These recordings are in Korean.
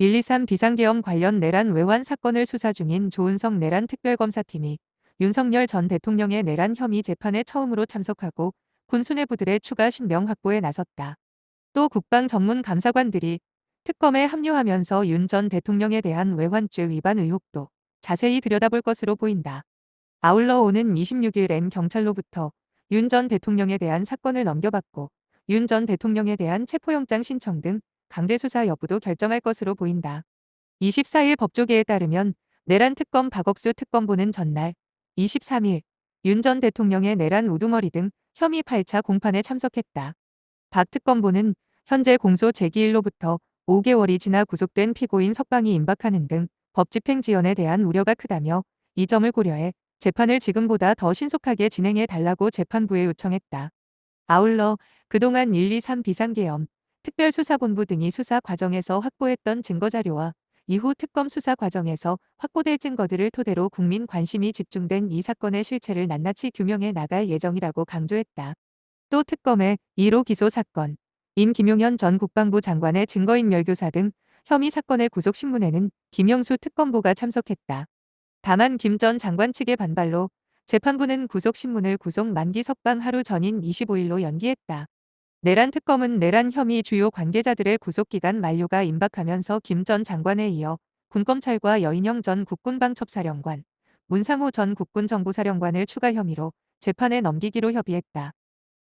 123 비상계엄 관련 내란 외환 사건을 수사 중인 조은석 내란 특별검사팀이 윤석열 전 대통령의 내란 혐의 재판에 처음으로 참석하고 군 수뇌부들의 추가 신병 확보에 나섰다. 또 국방 전문 감사관들이 특검에 합류하면서 윤 전 대통령에 대한 외환죄 위반 의혹도 자세히 들여다볼 것으로 보인다. 아울러 오는 26일엔 경찰로부터 윤 전 대통령에 대한 사건을 넘겨받고 윤 전 대통령에 대한 체포영장 신청 등 강제 수사 여부도 결정할 것으로 보인다. 24일 법조계에 따르면 내란 특검 박억수 특검보는 전날 23일 윤 전 대통령의 내란 우두머리 등 혐의 8차 공판에 참석했다. 박 특검보는 현재 공소 제기일로부터 5개월이 지나 구속된 피고인 석방이 임박하는 등 법 집행 지연에 대한 우려가 크다며 이 점을 고려해 재판을 지금보다 더 신속하게 진행해 달라고 재판부에 요청했다. 아울러 그동안 123 비상계엄, 특별수사본부 등이 수사 과정에서 확보했던 증거자료와 이후 특검 수사 과정에서 확보될 증거들을 토대로 국민 관심이 집중된 이 사건의 실체를 낱낱이 규명해 나갈 예정이라고 강조했다. 또 특검의 1호 기소 사건, 인 김용현 전 국방부 장관의 증거인멸교사 등 혐의 사건의 구속신문에는 김영수 특검보가 참석했다. 다만 김 전 장관 측의 반발로 재판부는 구속신문을 구속 만기 석방 하루 전인 25일로 연기했다. 내란 특검은 내란 혐의 주요 관계자들의 구속기간 만료가 임박하면서 김 전 장관에 이어 군검찰과 여인영 전 국군방첩사령관, 문상호 전 국군정보사령관을 추가 혐의로 재판에 넘기기로 협의했다.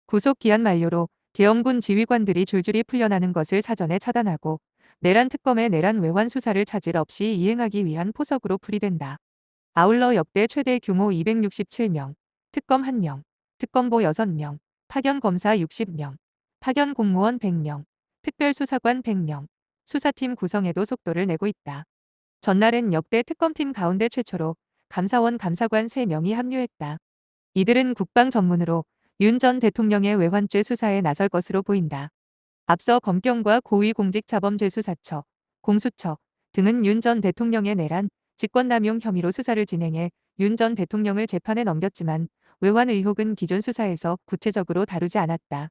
구속기한 만료로 계엄군 지휘관들이 줄줄이 풀려나는 것을 사전에 차단하고 내란 특검의 내란 외환 수사를 차질 없이 이행하기 위한 포석으로 풀이된다. 아울러 역대 최대 규모 267명, 특검 1명, 특검보 6명, 파견검사 60명, 파견공무원 100명, 특별수사관 100명, 수사팀 구성에도 속도를 내고 있다. 전날엔 역대 특검팀 가운데 최초로 감사원 감사관 3명이 합류했다. 이들은 국방 전문으로 윤 전 대통령의 외환죄 수사에 나설 것으로 보인다. 앞서 검경과 고위공직자범죄수사처, 공수처 등은 윤 전 대통령의 내란, 직권남용 혐의로 수사를 진행해 윤 전 대통령을 재판에 넘겼지만 외환 의혹은 기존 수사에서 구체적으로 다루지 않았다.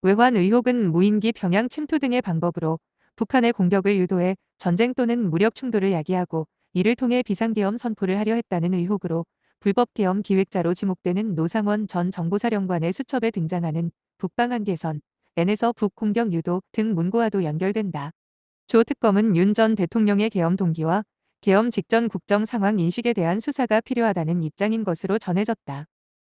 외환 의혹은 무인기 평양 침투 등의 방법으로 북한의 공격을 유도해 전쟁 또는 무력 충돌을 야기하고 이를 통해 비상계엄 선포를 하려 했다는 의혹으로 불법 계엄 기획자로 지목되는 노상원 전 정보사령관의 수첩에 등장하는 북방한 개선, N에서 북공격 유도 등 문구와도 연결된다. 조 특검은 윤 전 대통령의 계엄 동기와 계엄 직전 국정 상황 인식에 대한 수사가 필요하다는 입장인 것으로 전해졌다.